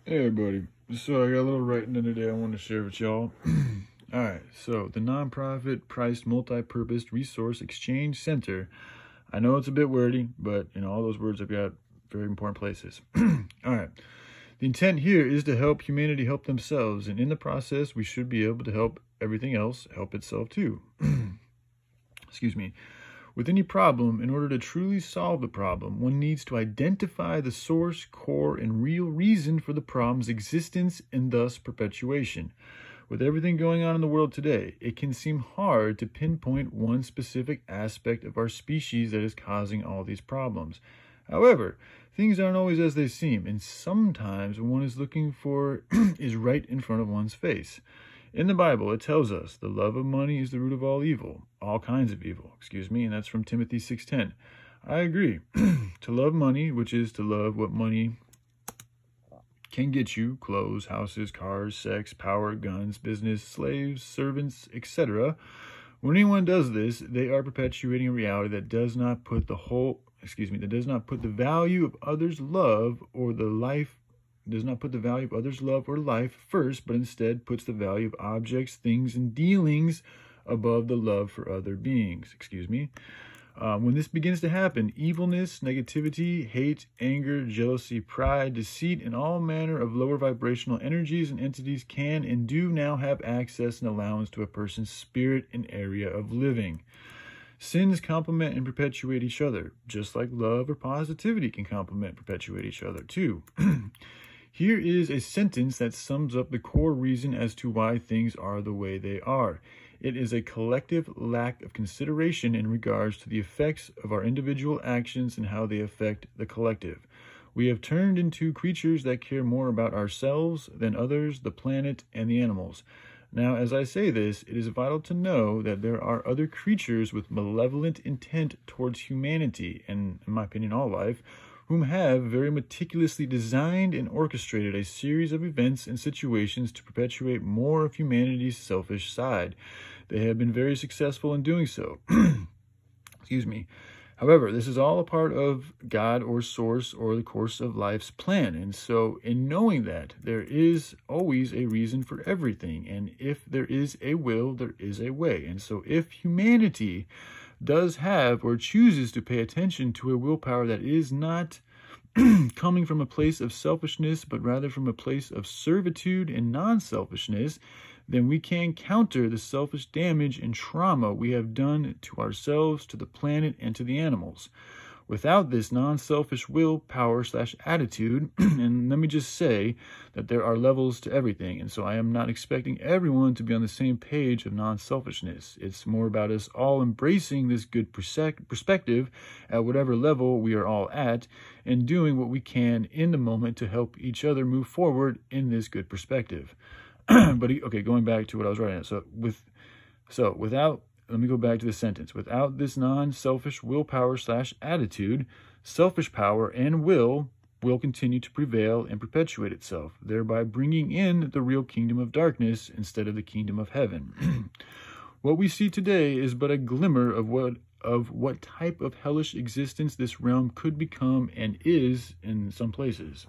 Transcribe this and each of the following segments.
Hey everybody, so I got a little writing done today I want to share with y'all. Alright, so the non-profit priced multi-purpose resource exchange center. I know it's a bit wordy, but all those words have got very important places. Alright, the intent here is to help humanity help themselves, and in the process we should be able to help everything else help itself too. Excuse me. With any problem, in order to truly solve the problem, one needs to identify the source, core, and real reason for the problem's existence and thus perpetuation. With everything going on in the world today, it can seem hard to pinpoint one specific aspect of our species that is causing all these problems. However, things aren't always as they seem, and sometimes what one is looking for is right in front of one's face. In the Bible, it tells us the love of money is the root of all evil, all kinds of evil, and that's from Timothy 6:10. I agree. To love money, which is to love what money can get you, clothes, houses, cars, sex, power, guns, business, slaves, servants, etc. When anyone does this, they are perpetuating a reality that does not put the value of others' love or life first, but instead puts the value of objects, things, and dealings above the love for other beings. When this begins to happen, evilness, negativity, hate, anger, jealousy, pride, deceit, and all manner of lower vibrational energies and entities can and do now have access and allowance to a person's spirit and area of living. Sins complement and perpetuate each other, just like love or positivity can complement and perpetuate each other too. Here is a sentence that sums up the core reason as to why things are the way they are. It is a collective lack of consideration in regards to the effects of our individual actions and how they affect the collective. We have turned into creatures that care more about ourselves than others, the planet, and the animals. Now, as I say this, it is vital to know that there are other creatures with malevolent intent towards humanity, and in my opinion, all life, whom have very meticulously designed and orchestrated a series of events and situations to perpetuate more of humanity's selfish side. They have been very successful in doing so. However, this is all a part of God or Source or the course of life's plan. And so in knowing that, there is always a reason for everything. And if there is a will, there is a way. And so if humanity does have or chooses to pay attention to a willpower that is not coming from a place of selfishness, but rather from a place of servitude and non-selfishness, then we can counter the selfish damage and trauma we have done to ourselves, to the planet, and to the animals. Without this non-selfish willpower/attitude, and let me just say that there are levels to everything, and so I am not expecting everyone to be on the same page of non-selfishness. It's more about us all embracing this good perspective at whatever level we are all at, and doing what we can in the moment to help each other move forward in this good perspective. Going back to what I was writing. Let me go back to the sentence. Without this non-selfish willpower/attitude, selfish power and will continue to prevail and perpetuate itself, thereby bringing in the real kingdom of darkness instead of the kingdom of heaven. What we see today is but a glimmer of what type of hellish existence this realm could become and is in some places.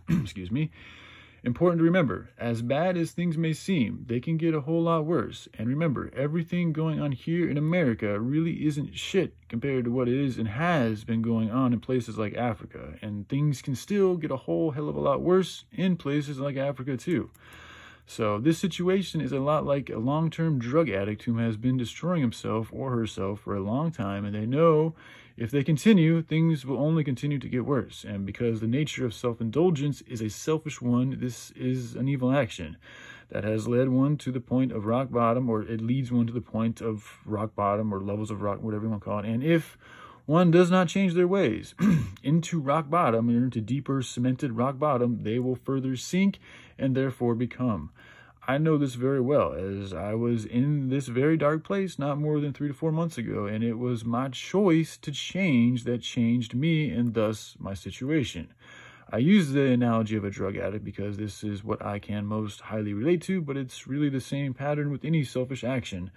Important to remember, as bad as things may seem, they can get a whole lot worse. And remember, everything going on here in America really isn't shit compared to what is and has been going on in places like Africa. And things can still get a whole hell of a lot worse in places like Africa too. So this situation is a lot like a long-term drug addict who has been destroying himself or herself for a long time, and they know if they continue, things will only continue to get worse. And because the nature of self-indulgence is a selfish one, this is an evil action that has led one to the point of rock bottom, or it leads one to the point of rock bottom or levels of rock, whatever you want to call it. And if one does not change their ways into rock bottom and into deeper cemented rock bottom, they will further sink and therefore become. I know this very well, as I was in this very dark place not more than 3 to 4 months ago, and it was my choice to change that changed me and thus my situation. I use the analogy of a drug addict because this is what I can most highly relate to, but it's really the same pattern with any selfish action.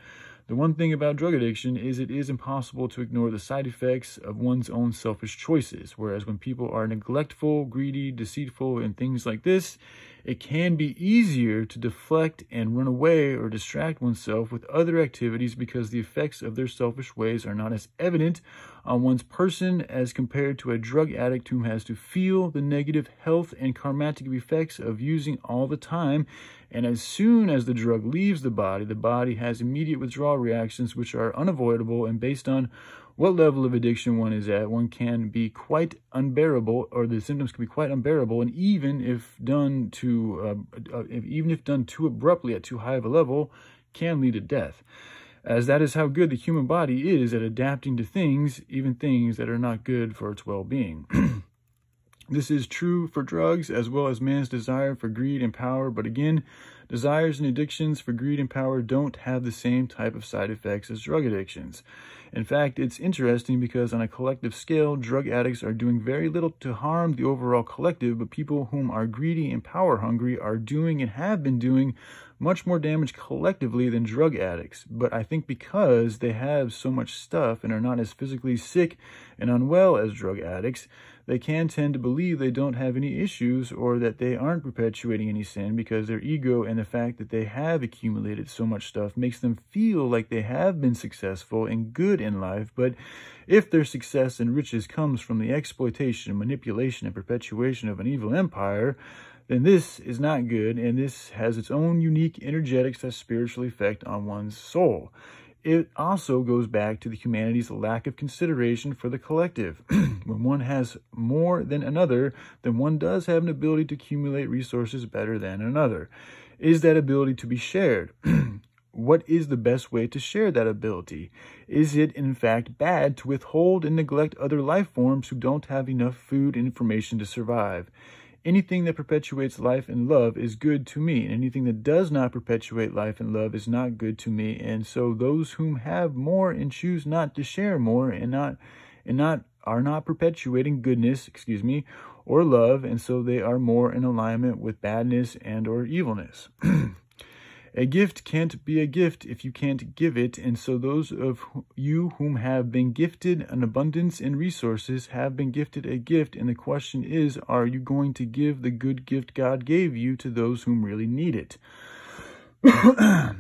The one thing about drug addiction is it is impossible to ignore the side effects of one's own selfish choices, whereas when people are neglectful, greedy, deceitful, and things like this, it can be easier to deflect and run away or distract oneself with other activities because the effects of their selfish ways are not as evident on one's person as compared to a drug addict who has to feel the negative health and karmatic effects of using all the time. And as soon as the drug leaves the body has immediate withdrawal reactions which are unavoidable, and based on what level of addiction one is at, one can be quite unbearable, or the symptoms can be quite unbearable, and even if done too abruptly at too high of a level, can lead to death. As that is how good the human body is at adapting to things, even things that are not good for its well-being. This is true for drugs as well as man's desire for greed and power, but again, desires and addictions for greed and power don't have the same type of side effects as drug addictions. In fact, it's interesting because on a collective scale, drug addicts are doing very little to harm the overall collective, but people whom are greedy and power hungry are doing and have been doing much more damage collectively than drug addicts. But I think because they have so much stuff and are not as physically sick and unwell as drug addicts, they can tend to believe they don't have any issues or that they aren't perpetuating any sin because their ego and the fact that they have accumulated so much stuff makes them feel like they have been successful and good in life. But if their success and riches comes from the exploitation, manipulation, and perpetuation of an evil empire, then this is not good, and this has its own unique energetic/spiritual effect on one's soul. It also goes back to the humanity's lack of consideration for the collective. When one has more than another, then one does have an ability to accumulate resources better than another. Is that ability to be shared? What is the best way to share that ability? Is it, in fact, bad to withhold and neglect other life forms who don't have enough food and information to survive? Anything that perpetuates life and love is good to me, and anything that does not perpetuate life and love is not good to me. And so those whom have more and choose not to share more are not perpetuating goodness, or love, and so they are more in alignment with badness and or evilness. A gift can't be a gift if you can't give it, and so those of you whom have been gifted an abundance in resources have been gifted a gift, and the question is, are you going to give the good gift God gave you to those whom really need it? The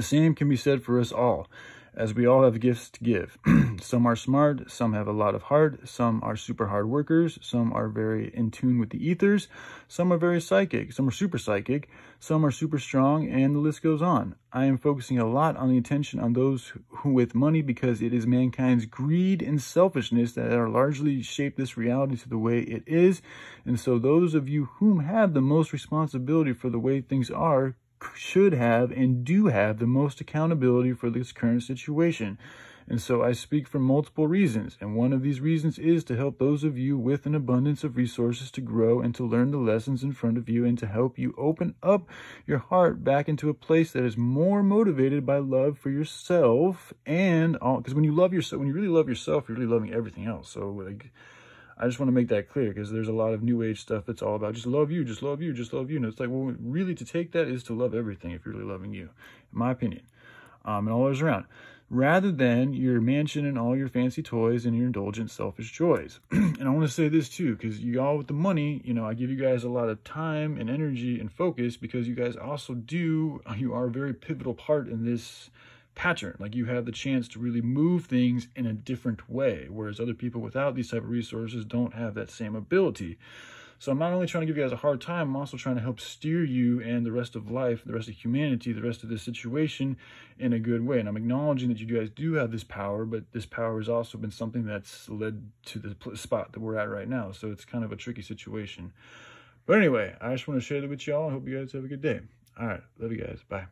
same can be said for us all, as we all have gifts to give. Some are smart, some have a lot of heart, some are super hard workers, some are very in tune with the ethers, some are very psychic, some are super psychic, some are super strong, and the list goes on. I am focusing a lot on the attention on those who with money because it is mankind's greed and selfishness that are largely shaped this reality to the way it is, and so those of you whom have the most responsibility for the way things are should have and do have the most accountability for this current situation. And so I speak for multiple reasons, and one of these reasons is to help those of you with an abundance of resources to grow and to learn the lessons in front of you, and to help you open up your heart back into a place that is more motivated by love for yourself, and all, because when you love yourself, when you really love yourself, you're really loving everything else. So like, I just want to make that clear, because there's a lot of new age stuff that's all about just love you, just love you, just love you. And it's like, well, really to take that is to love everything if you're really loving you, in my opinion, and all those around, rather than your mansion and all your fancy toys and your indulgent selfish joys. And I want to say this too, because you all with the money, you know, I give you guys a lot of time and energy and focus because you guys also you are a very pivotal part in this pattern. Like, you have the chance to really move things in a different way, whereas other people without these type of resources don't have that same ability. So I'm not only trying to give you guys a hard time, I'm also trying to help steer you and the rest of life, the rest of humanity, the rest of this situation in a good way. And I'm acknowledging that you guys do have this power, but this power has also been something that's led to the spot that we're at right now. So it's kind of a tricky situation. But anyway, I just want to share that with y'all. I hope you guys have a good day. All right. Love you guys. Bye.